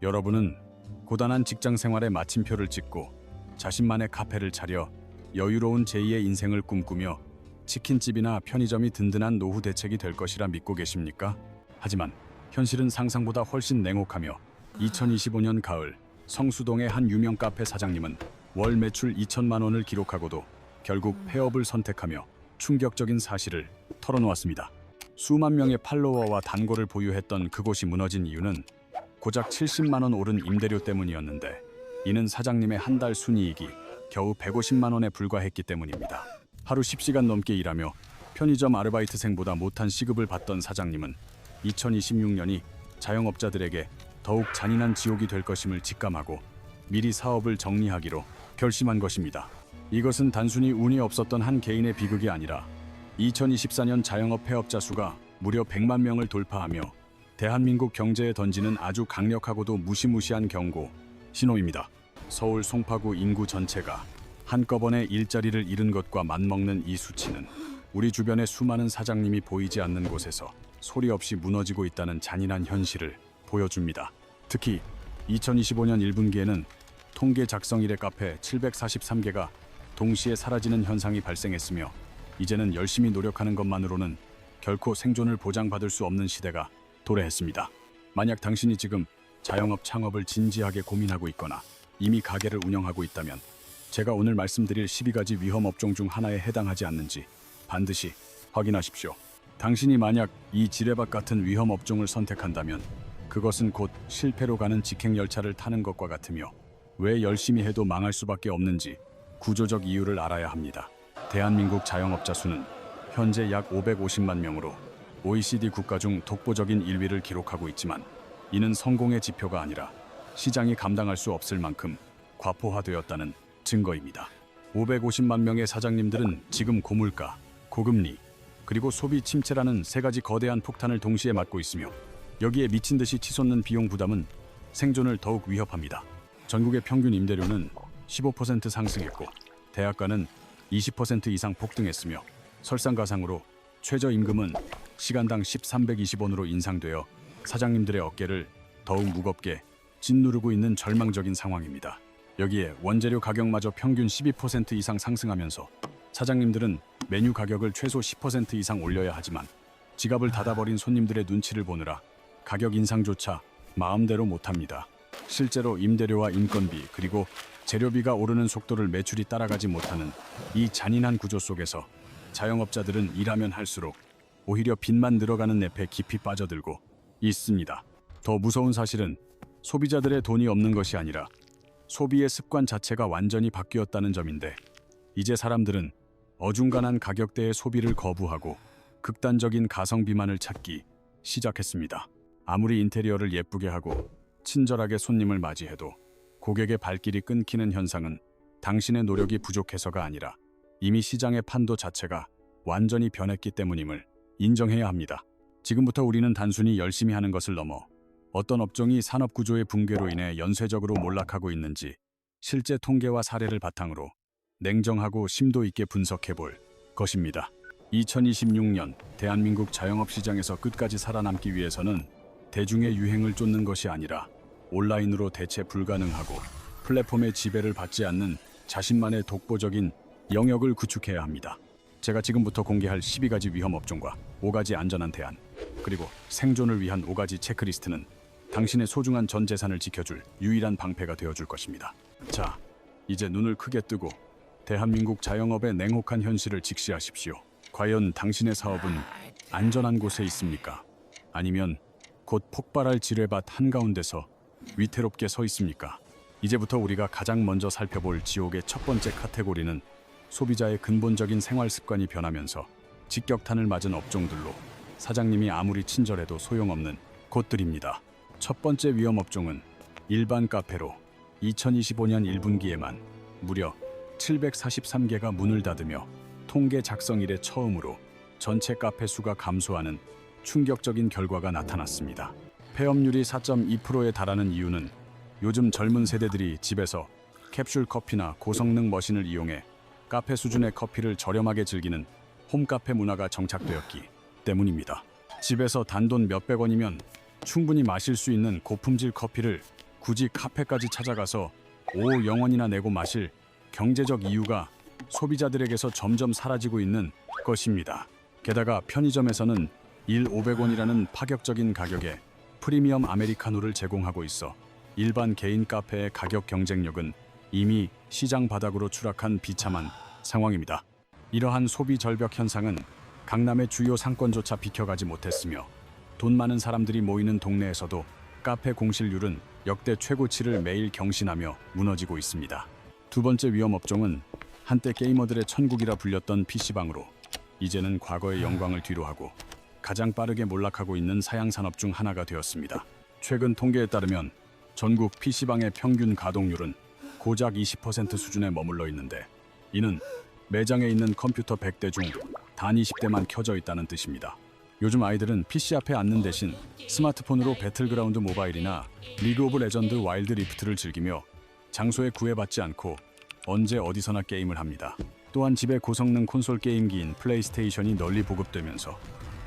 여러분은 고단한 직장 생활에 마침표를 찍고 자신만의 카페를 차려 여유로운 제2의 인생을 꿈꾸며 치킨집이나 편의점이 든든한 노후 대책이 될 것이라 믿고 계십니까? 하지만 현실은 상상보다 훨씬 냉혹하며 2025년 가을 성수동의 한 유명 카페 사장님은 월 매출 2천만 원을 기록하고도 결국 폐업을 선택하며 충격적인 사실을 털어놓았습니다. 수만 명의 팔로워와 단골을 보유했던 그곳이 무너진 이유는 고작 70만 원 오른 임대료 때문이었는데, 이는 사장님의 한 달 순이익이 겨우 150만 원에 불과했기 때문입니다. 하루 10시간 넘게 일하며 편의점 아르바이트생보다 못한 시급을 받던 사장님은 2026년이 자영업자들에게 더욱 잔인한 지옥이 될 것임을 직감하고 미리 사업을 정리하기로 결심한 것입니다. 이것은 단순히 운이 없었던 한 개인의 비극이 아니라 2024년 자영업 폐업자 수가 무려 100만 명을 돌파하며 대한민국 경제에 던지는 아주 강력하고도 무시무시한 경고 신호입니다. 서울 송파구 인구 전체가 한꺼번에 일자리를 잃은 것과 맞먹는 이 수치는 우리 주변의 수많은 사장님이 보이지 않는 곳에서 소리 없이 무너지고 있다는 잔인한 현실을 보여줍니다. 특히 2025년 1분기에는 통계 작성 이래 카페 743개가 동시에 사라지는 현상이 발생했으며, 이제는 열심히 노력하는 것만으로는 결코 생존을 보장받을 수 없는 시대가 도래했습니다. 만약 당신이 지금 자영업 창업을 진지하게 고민하고 있거나 이미 가게를 운영하고 있다면 제가 오늘 말씀드릴 12가지 위험 업종 중 하나에 해당하지 않는지 반드시 확인하십시오. 당신이 만약 이 지뢰밭 같은 위험 업종을 선택한다면 그것은 곧 실패로 가는 직행열차를 타는 것과 같으며, 왜 열심히 해도 망할 수밖에 없는지 구조적 이유를 알아야 합니다. 대한민국 자영업자 수는 현재 약 550만 명으로 OECD 국가 중 독보적인 1위를 기록하고 있지만, 이는 성공의 지표가 아니라 시장이 감당할 수 없을 만큼 과포화되었다는 증거입니다. 550만 명의 사장님들은 지금 고물가, 고금리, 그리고 소비 침체라는 세 가지 거대한 폭탄을 동시에 맞고 있으며, 여기에 미친 듯이 치솟는 비용 부담은 생존을 더욱 위협합니다. 전국의 평균 임대료는 15% 상승했고 대학가는 20% 이상 폭등했으며, 설상가상으로 최저임금은 시간당 1320원으로 인상되어 사장님들의 어깨를 더욱 무겁게 짓누르고 있는 절망적인 상황입니다. 여기에 원재료 가격마저 평균 12% 이상 상승하면서 사장님들은 메뉴 가격을 최소 10% 이상 올려야 하지만 지갑을 닫아버린 손님들의 눈치를 보느라 가격 인상조차 마음대로 못합니다. 실제로 임대료와 인건비 그리고 재료비가 오르는 속도를 매출이 따라가지 못하는 이 잔인한 구조 속에서 자영업자들은 일하면 할수록 오히려 빚만 늘어가는 늪에 깊이 빠져들고 있습니다. 더 무서운 사실은 소비자들의 돈이 없는 것이 아니라 소비의 습관 자체가 완전히 바뀌었다는 점인데, 이제 사람들은 어중간한 가격대의 소비를 거부하고 극단적인 가성비만을 찾기 시작했습니다. 아무리 인테리어를 예쁘게 하고 친절하게 손님을 맞이해도 고객의 발길이 끊기는 현상은 당신의 노력이 부족해서가 아니라 이미 시장의 판도 자체가 완전히 변했기 때문임을 인정해야 합니다. 지금부터 우리는 단순히 열심히 하는 것을 넘어 어떤 업종이 산업구조의 붕괴로 인해 연쇄적으로 몰락하고 있는지 실제 통계와 사례를 바탕으로 냉정하고 심도 있게 분석해 볼 것입니다. 2026년 대한민국 자영업 시장에서 끝까지 살아남기 위해서는 대중의 유행을 쫓는 것이 아니라 온라인으로 대체 불가능하고 플랫폼의 지배를 받지 않는 자신만의 독보적인 영역을 구축해야 합니다. 제가 지금부터 공개할 12가지 위험 업종과 5가지 안전한 대안, 그리고 생존을 위한 5가지 체크리스트는 당신의 소중한 전 재산을 지켜줄 유일한 방패가 되어줄 것입니다. 자, 이제 눈을 크게 뜨고 대한민국 자영업의 냉혹한 현실을 직시하십시오. 과연 당신의 사업은 안전한 곳에 있습니까? 아니면 곧 폭발할 지뢰밭 한가운데서 위태롭게 서 있습니까? 이제부터 우리가 가장 먼저 살펴볼 지옥의 첫 번째 카테고리는 소비자의 근본적인 생활 습관이 변하면서 직격탄을 맞은 업종들로 사장님이 아무리 친절해도 소용없는 곳들입니다. 첫 번째 위험 업종은 일반 카페로 2025년 1분기에만 무려 743개가 문을 닫으며 통계 작성 이래 처음으로 전체 카페 수가 감소하는 충격적인 결과가 나타났습니다. 폐업률이 4.2%에 달하는 이유는 요즘 젊은 세대들이 집에서 캡슐 커피나 고성능 머신을 이용해 카페 수준의 커피를 저렴하게 즐기는 홈카페 문화가 정착되었기 때문입니다. 집에서 단돈 몇백 원이면 충분히 마실 수 있는 고품질 커피를 굳이 카페까지 찾아가서 5영원이나 내고 마실 경제적 이유가 소비자들에게서 점점 사라지고 있는 것입니다. 게다가 편의점에서는 1,500원이라는 파격적인 가격에 프리미엄 아메리카노를 제공하고 있어 일반 개인 카페의 가격 경쟁력은 이미 시장 바닥으로 추락한 비참한 상황입니다. 이러한 소비 절벽 현상은 강남의 주요 상권조차 비켜가지 못했으며 돈 많은 사람들이 모이는 동네에서도 카페 공실률은 역대 최고치를 매일 경신하며 무너지고 있습니다. 두 번째 위험 업종은 한때 게이머들의 천국이라 불렸던 PC방으로 이제는 과거의 영광을 뒤로하고 가장 빠르게 몰락하고 있는 사양산업 중 하나가 되었습니다. 최근 통계에 따르면 전국 PC방의 평균 가동률은 고작 20% 수준에 머물러 있는데 이는 매장에 있는 컴퓨터 100대 중 단 20대만 켜져 있다는 뜻입니다. 요즘 아이들은 PC 앞에 앉는 대신 스마트폰으로 배틀그라운드 모바일이나 리그 오브 레전드 와일드 리프트를 즐기며 장소에 구애받지 않고 언제 어디서나 게임을 합니다. 또한 집에 고성능 콘솔 게임기인 플레이스테이션이 널리 보급되면서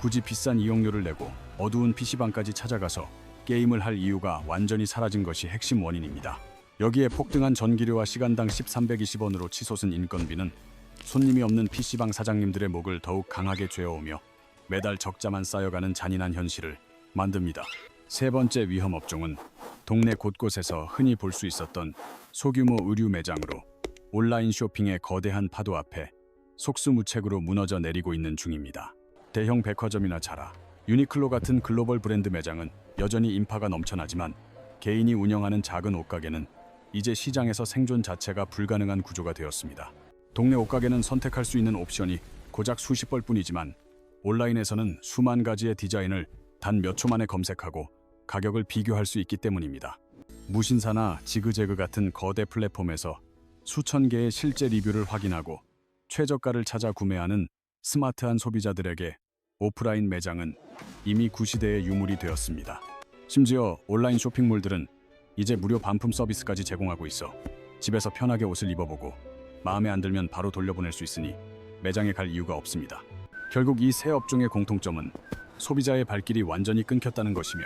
굳이 비싼 이용료를 내고 어두운 PC방까지 찾아가서 게임을 할 이유가 완전히 사라진 것이 핵심 원인입니다. 여기에 폭등한 전기료와 시간당 1,320원으로 치솟은 인건비는 손님이 없는 PC방 사장님들의 목을 더욱 강하게 죄어오며 매달 적자만 쌓여가는 잔인한 현실을 만듭니다. 세 번째 위험 업종은 동네 곳곳에서 흔히 볼 수 있었던 소규모 의류 매장으로 온라인 쇼핑의 거대한 파도 앞에 속수무책으로 무너져 내리고 있는 중입니다. 대형 백화점이나 자라, 유니클로 같은 글로벌 브랜드 매장은 여전히 인파가 넘쳐나지만 개인이 운영하는 작은 옷가게는 이제 시장에서 생존 자체가 불가능한 구조가 되었습니다. 동네 옷가게는 선택할 수 있는 옵션이 고작 수십 벌뿐이지만 온라인에서는 수만 가지의 디자인을 단 몇 초 만에 검색하고 가격을 비교할 수 있기 때문입니다. 무신사나 지그재그 같은 거대 플랫폼에서 수천 개의 실제 리뷰를 확인하고 최저가를 찾아 구매하는 스마트한 소비자들에게 오프라인 매장은 이미 구시대의 유물이 되었습니다. 심지어 온라인 쇼핑몰들은 이제 무료 반품 서비스까지 제공하고 있어 집에서 편하게 옷을 입어보고 마음에 안 들면 바로 돌려보낼 수 있으니 매장에 갈 이유가 없습니다. 결국 이 세 업종의 공통점은 소비자의 발길이 완전히 끊겼다는 것이며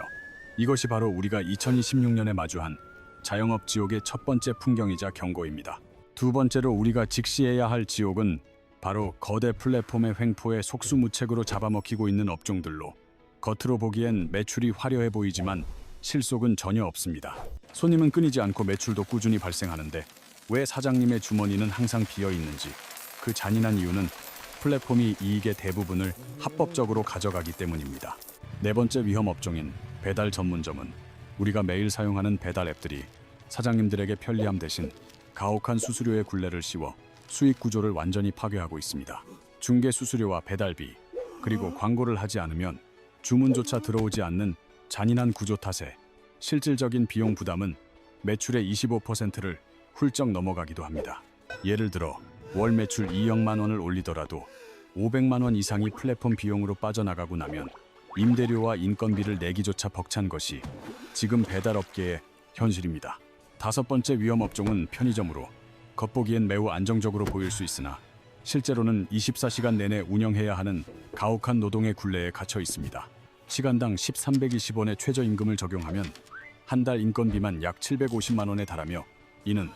이것이 바로 우리가 2026년에 마주한 자영업 지옥의 첫 번째 풍경이자 경고입니다. 두 번째로 우리가 직시해야 할 지옥은 바로 거대 플랫폼의 횡포에 속수무책으로 잡아먹히고 있는 업종들로 겉으로 보기엔 매출이 화려해 보이지만 실속은 전혀 없습니다. 손님은 끊이지 않고 매출도 꾸준히 발생하는데 왜 사장님의 주머니는 항상 비어 있는지 그 잔인한 이유는 플랫폼이 이익의 대부분을 합법적으로 가져가기 때문입니다. 네 번째 위험 업종인 배달 전문점은 우리가 매일 사용하는 배달 앱들이 사장님들에게 편리함 대신 가혹한 수수료의 굴레를 씌워 수익 구조를 완전히 파괴하고 있습니다. 중개 수수료와 배달비, 그리고 광고를 하지 않으면 주문조차 들어오지 않는 잔인한 구조 탓에 실질적인 비용 부담은 매출의 25%를 훌쩍 넘어가기도 합니다. 예를 들어 월 매출 2억만 원을 올리더라도 500만 원 이상이 플랫폼 비용으로 빠져나가고 나면 임대료와 인건비를 내기조차 벅찬 것이 지금 배달업계의 현실입니다. 다섯 번째 위험 업종은 편의점으로 겉보기엔 매우 안정적으로 보일 수 있으나 실제로는 24시간 내내 운영해야 하는 가혹한 노동의 굴레에 갇혀 있습니다. 시간당 1,320원의 최저임금을 적용하면 한 달 인건비만 약 750만 원에 달하며 이는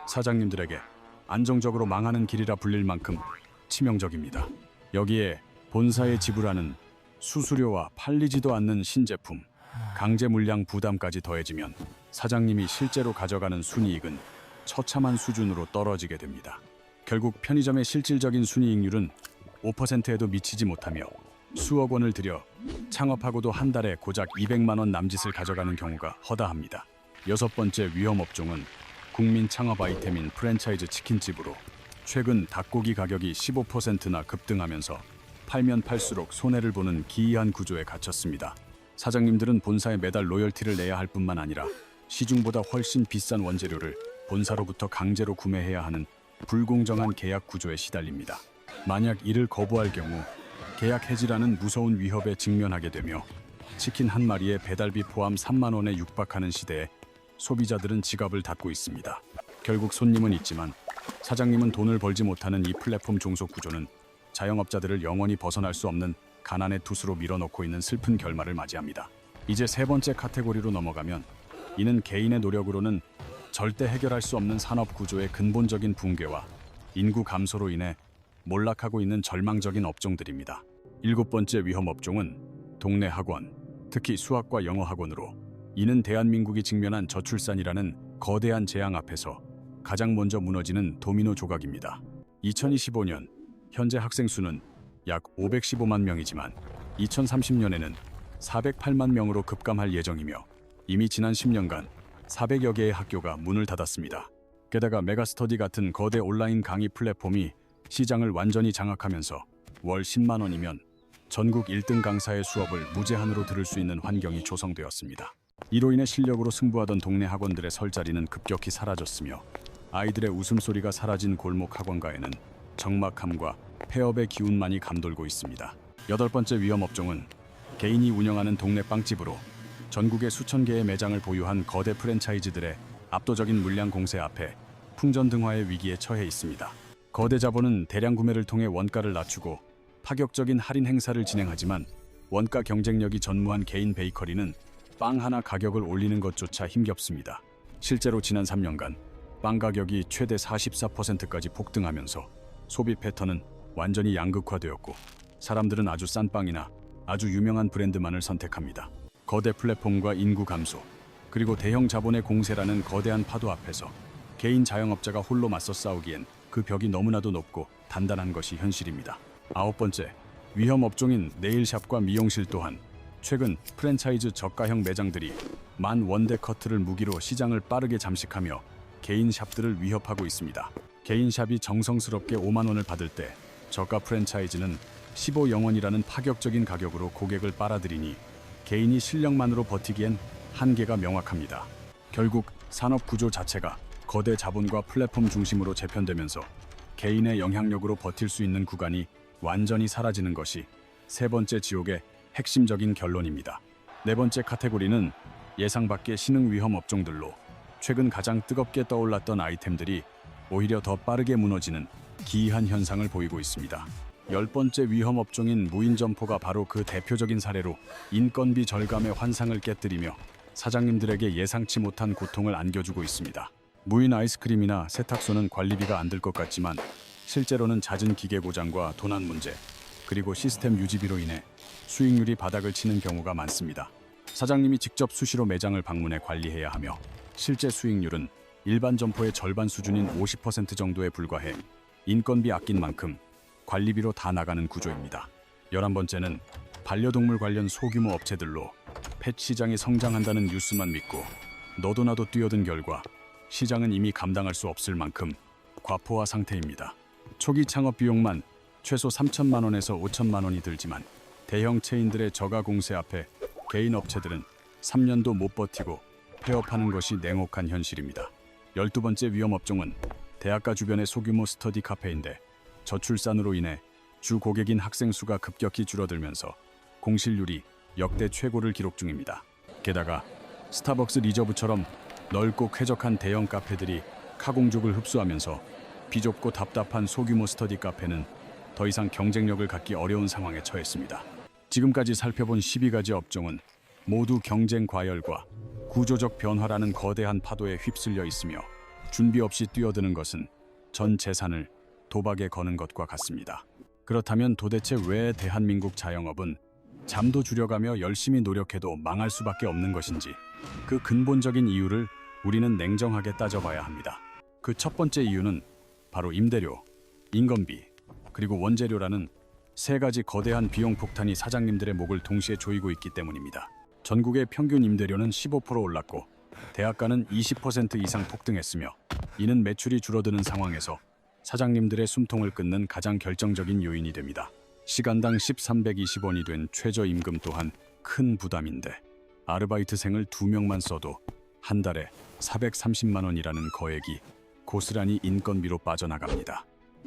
사장님들에게 안정적으로 망하는 길이라 불릴 만큼 치명적입니다. 여기에 본사에 지불하는 수수료와 팔리지도 않는 신제품, 강제 물량 부담까지 더해지면 사장님이 실제로 가져가는 순이익은 처참한 수준으로 떨어지게 됩니다. 결국 편의점의 실질적인 순이익률은 5%에도 미치지 못하며 수억 원을 들여 창업하고도 한 달에 고작 200만 원 남짓을 가져가는 경우가 허다합니다. 여섯 번째 위험 업종은 국민 창업 아이템인 프랜차이즈 치킨집으로 최근 닭고기 가격이 15%나 급등하면서 팔면 팔수록 손해를 보는 기이한 구조에 갇혔습니다. 사장님들은 본사에 매달 로열티를 내야 할 뿐만 아니라 시중보다 훨씬 비싼 원재료를 본사로부터 강제로 구매해야 하는 불공정한 계약 구조에 시달립니다. 만약 이를 거부할 경우 계약 해지라는 무서운 위협에 직면하게 되며 치킨 한 마리에 배달비 포함 3만 원에 육박하는 시대에 소비자들은 지갑을 닫고 있습니다. 결국 손님은 있지만 사장님은 돈을 벌지 못하는 이 플랫폼 종속 구조는 자영업자들을 영원히 벗어날 수 없는 가난의 투수로 밀어넣고 있는 슬픈 결말을 맞이합니다. 이제 세 번째 카테고리로 넘어가면 이는 개인의 노력으로는 절대 해결할 수 없는 산업 구조의 근본적인 붕괴와 인구 감소로 인해 몰락하고 있는 절망적인 업종들입니다. 일곱 번째 위험 업종은 동네 학원, 특히 수학과 영어 학원으로, 이는 대한민국이 직면한 저출산이라는 거대한 재앙 앞에서 가장 먼저 무너지는 도미노 조각입니다. 2025년 현재 학생 수는 약 515만 명이지만 2030년에는 408만 명으로 급감할 예정이며 이미 지난 10년간 400여 개의 학교가 문을 닫았습니다. 게다가 메가스터디 같은 거대 온라인 강의 플랫폼이 시장을 완전히 장악하면서 월 10만 원이면 전국 1등 강사의 수업을 무제한으로 들을 수 있는 환경이 조성되었습니다. 이로 인해 실력으로 승부하던 동네 학원들의 설 자리는 급격히 사라졌으며 아이들의 웃음소리가 사라진 골목 학원가에는 적막함과 폐업의 기운만이 감돌고 있습니다. 여덟 번째 위험 업종은 개인이 운영하는 동네 빵집으로, 전국에 수천 개의 매장을 보유한 거대 프랜차이즈들의 압도적인 물량 공세 앞에 풍전등화의 위기에 처해 있습니다. 거대 자본은 대량 구매를 통해 원가를 낮추고 파격적인 할인 행사를 진행하지만 원가 경쟁력이 전무한 개인 베이커리는 빵 하나 가격을 올리는 것조차 힘겹습니다. 실제로 지난 3년간 빵 가격이 최대 44%까지 폭등하면서 소비 패턴은 완전히 양극화되었고 사람들은 아주 싼 빵이나 아주 유명한 브랜드만을 선택합니다. 거대 플랫폼과 인구 감소, 그리고 대형 자본의 공세라는 거대한 파도 앞에서 개인 자영업자가 홀로 맞서 싸우기엔 그 벽이 너무나도 높고 단단한 것이 현실입니다. 아홉 번째, 위험 업종인 네일샵과 미용실 또한 최근 프랜차이즈 저가형 매장들이 만 원대 커트를 무기로 시장을 빠르게 잠식하며 개인 샵들을 위협하고 있습니다. 개인 샵이 정성스럽게 5만 원을 받을 때 저가 프랜차이즈는 15영원이라는 파격적인 가격으로 고객을 빨아들이니 개인이 실력만으로 버티기엔 한계가 명확합니다. 결국 산업 구조 자체가 거대 자본과 플랫폼 중심으로 재편되면서 개인의 영향력으로 버틸 수 있는 구간이 완전히 사라지는 것이 세 번째 지옥의 핵심적인 결론입니다. 네 번째 카테고리는 예상 밖의 신흥 위험 업종들로, 최근 가장 뜨겁게 떠올랐던 아이템들이 오히려 더 빠르게 무너지는 기이한 현상을 보이고 있습니다. 열 번째 위험 업종인 무인 점포가 바로 그 대표적인 사례로 인건비 절감의 환상을 깨뜨리며 사장님들에게 예상치 못한 고통을 안겨주고 있습니다. 무인 아이스크림이나 세탁소는 관리비가 안 들 것 같지만 실제로는 잦은 기계 고장과 도난 문제, 그리고 시스템 유지비로 인해 수익률이 바닥을 치는 경우가 많습니다. 사장님이 직접 수시로 매장을 방문해 관리해야 하며 실제 수익률은 일반 점포의 절반 수준인 50% 정도에 불과해 인건비 아낀 만큼 관리비로 다 나가는 구조입니다. 11번째는 반려동물 관련 소규모 업체들로, 펫 시장이 성장한다는 뉴스만 믿고 너도 나도 뛰어든 결과 시장은 이미 감당할 수 없을 만큼 과포화 상태입니다. 초기 창업 비용만 최소 3천만 원에서 5천만 원이 들지만 대형 체인들의 저가 공세 앞에 개인 업체들은 3년도 못 버티고 폐업하는 것이 냉혹한 현실입니다. 12번째 위험 업종은 대학가 주변의 소규모 스터디 카페인데 저출산으로 인해 주 고객인 학생 수가 급격히 줄어들면서 공실률이 역대 최고를 기록 중입니다. 게다가 스타벅스 리저브처럼 넓고 쾌적한 대형 카페들이 카공족을 흡수하면서 비좁고 답답한 소규모 스터디 카페는 더 이상 경쟁력을 갖기 어려운 상황에 처했습니다. 지금까지 살펴본 12가지 업종은 모두 경쟁 과열과 구조적 변화라는 거대한 파도에 휩쓸려 있으며 준비 없이 뛰어드는 것은 전 재산을 도박에 거는 것과 같습니다. 그렇다면 도대체 왜 대한민국 자영업은 잠도 줄여가며 열심히 노력해도 망할 수밖에 없는 것인지, 그 근본적인 이유를 우리는 냉정하게 따져봐야 합니다. 그 첫 번째 이유는 바로 임대료, 인건비, 그리고 원재료라는 세 가지 거대한 비용 폭탄이 사장님들의 목을 동시에 조이고 있기 때문입니다. 전국의 평균 임대료는 15% 올랐고 대학가는 20% 이상 폭등했으며, 이는 매출이 줄어드는 상황에서 사장님들의 숨통을 끊는 가장 결정적인 요인이 됩니다. 시간당 1320원이 된 최저임금 또한 큰 부담인데, 아르바이트생을 2명만 써도 한 달에 430만 원이라는 거액이 고스란히 인건비로 빠져나갑니다.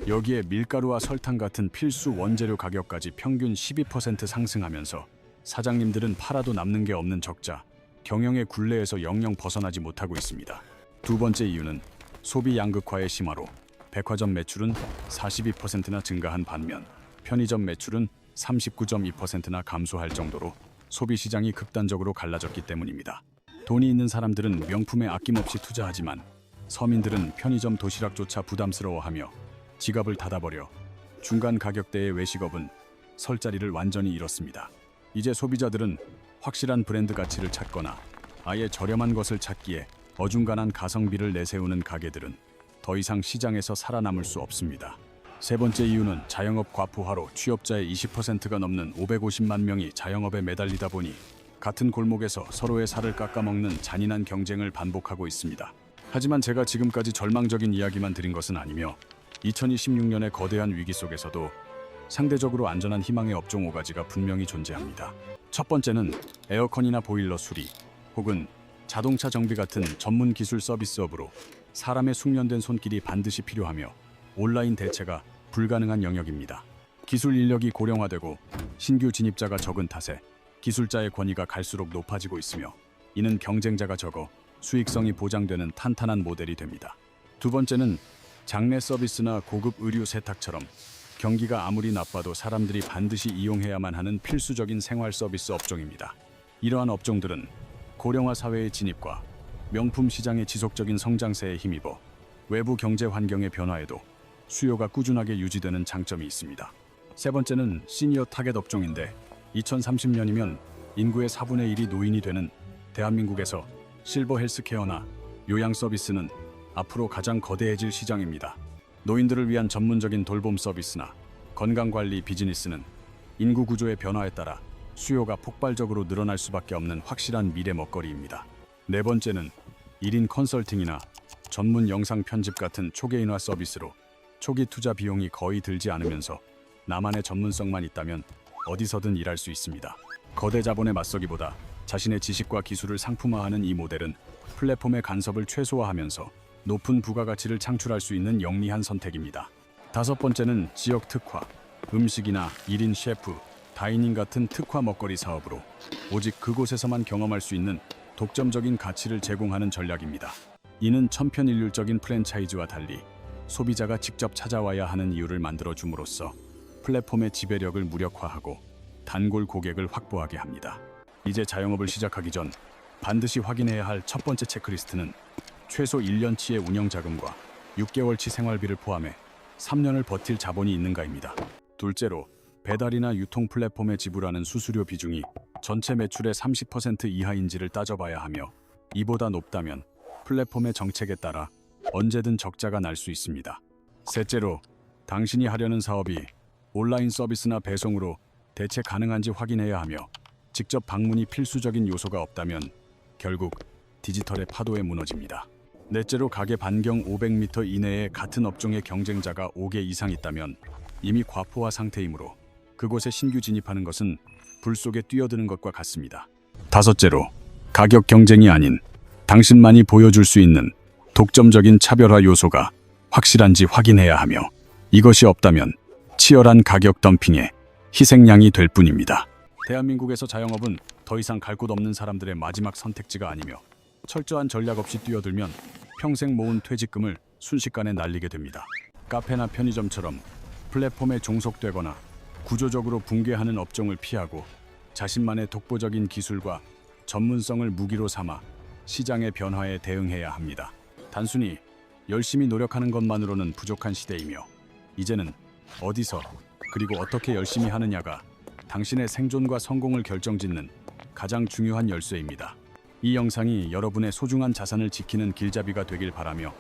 여기에 밀가루와 설탕 같은 필수 원재료 가격까지 평균 12% 상승하면서 사장님들은 팔아도 남는 게 없는 적자, 경영의 굴레에서 영영 벗어나지 못하고 있습니다. 두 번째 이유는 소비 양극화의 심화로 백화점 매출은 42%나 증가한 반면 편의점 매출은 39.2%나 감소할 정도로 소비 시장이 극단적으로 갈라졌기 때문입니다. 돈이 있는 사람들은 명품에 아낌없이 투자하지만 서민들은 편의점 도시락조차 부담스러워하며 지갑을 닫아버려 중간 가격대의 외식업은 설 자리를 완전히 잃었습니다. 이제 소비자들은 확실한 브랜드 가치를 찾거나 아예 저렴한 것을 찾기에 어중간한 가성비를 내세우는 가게들은 더 이상 시장에서 살아남을 수 없습니다. 세 번째 이유는 자영업 과부하로 취업자의 20%가 넘는 550만 명이 자영업에 매달리다 보니 같은 골목에서 서로의 살을 깎아먹는 잔인한 경쟁을 반복하고 있습니다. 하지만 제가 지금까지 절망적인 이야기만 드린 것은 아니며 2026년의 거대한 위기 속에서도 상대적으로 안전한 희망의 업종 5가지가 분명히 존재합니다. 첫 번째는 에어컨이나 보일러 수리 혹은 자동차 정비 같은 전문 기술 서비스업으로 사람의 숙련된 손길이 반드시 필요하며 온라인 대체가 불가능한 영역입니다. 기술 인력이 고령화되고 신규 진입자가 적은 탓에 기술자의 권위가 갈수록 높아지고 있으며 이는 경쟁자가 적어 수익성이 보장되는 탄탄한 모델이 됩니다. 두 번째는 장례 서비스나 고급 의류 세탁처럼 경기가 아무리 나빠도 사람들이 반드시 이용해야만 하는 필수적인 생활 서비스 업종입니다. 이러한 업종들은 고령화 사회의 진입과 명품 시장의 지속적인 성장세에 힘입어 외부 경제 환경의 변화에도 수요가 꾸준하게 유지되는 장점이 있습니다. 세 번째는 시니어 타겟 업종인데 2030년이면 인구의 4분의 1이 노인이 되는 대한민국에서 실버 헬스케어나 요양 서비스는 앞으로 가장 거대해질 시장입니다. 노인들을 위한 전문적인 돌봄 서비스나 건강관리 비즈니스는 인구 구조의 변화에 따라 수요가 폭발적으로 늘어날 수밖에 없는 확실한 미래 먹거리입니다. 네 번째는 1인 컨설팅이나 전문 영상 편집 같은 초개인화 서비스로 초기 투자 비용이 거의 들지 않으면서 나만의 전문성만 있다면 어디서든 일할 수 있습니다. 거대 자본에 맞서기보다 자신의 지식과 기술을 상품화하는 이 모델은 플랫폼의 간섭을 최소화하면서 높은 부가가치를 창출할 수 있는 영리한 선택입니다. 다섯 번째는 지역 특화, 음식이나 1인 셰프, 다이닝 같은 특화 먹거리 사업으로 오직 그곳에서만 경험할 수 있는 독점적인 가치를 제공하는 전략입니다. 이는 천편일률적인 프랜차이즈와 달리 소비자가 직접 찾아와야 하는 이유를 만들어줌으로써 플랫폼의 지배력을 무력화하고 단골 고객을 확보하게 합니다. 이제 자영업을 시작하기 전 반드시 확인해야 할 첫 번째 체크리스트는 최소 1년치의 운영자금과 6개월치 생활비를 포함해 3년을 버틸 자본이 있는가입니다. 둘째로 배달이나 유통 플랫폼에 지불하는 수수료 비중이 전체 매출의 30% 이하인지를 따져봐야 하며 이보다 높다면 플랫폼의 정책에 따라 언제든 적자가 날 수 있습니다. 셋째로 당신이 하려는 사업이 온라인 서비스나 배송으로 대체 가능한지 확인해야 하며 직접 방문이 필수적인 요소가 없다면 결국 디지털의 파도에 무너집니다. 넷째로 가게 반경 500m 이내에 같은 업종의 경쟁자가 5개 이상 있다면 이미 과포화 상태이므로 그곳에 신규 진입하는 것은 불 속에 뛰어드는 것과 같습니다. 다섯째로 가격 경쟁이 아닌 당신만이 보여줄 수 있는 독점적인 차별화 요소가 확실한지 확인해야 하며 이것이 없다면 치열한 가격 덤핑의 희생양이 될 뿐입니다. 대한민국에서 자영업은 더 이상 갈 곳 없는 사람들의 마지막 선택지가 아니며 철저한 전략 없이 뛰어들면 평생 모은 퇴직금을 순식간에 날리게 됩니다. 카페나 편의점처럼 플랫폼에 종속되거나 구조적으로 붕괴하는 업종을 피하고 자신만의 독보적인 기술과 전문성을 무기로 삼아 시장의 변화에 대응해야 합니다. 단순히 열심히 노력하는 것만으로는 부족한 시대이며 이제는 어디서 그리고 어떻게 열심히 하느냐가 당신의 생존과 성공을 결정짓는 가장 중요한 열쇠입니다. 이 영상이 여러분의 소중한 자산을 지키는 길잡이가 되길 바라며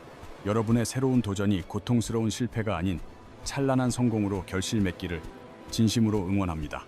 여러분의 새로운 도전이 고통스러운 실패가 아닌 찬란한 성공으로 결실맺기를 진심으로 응원합니다.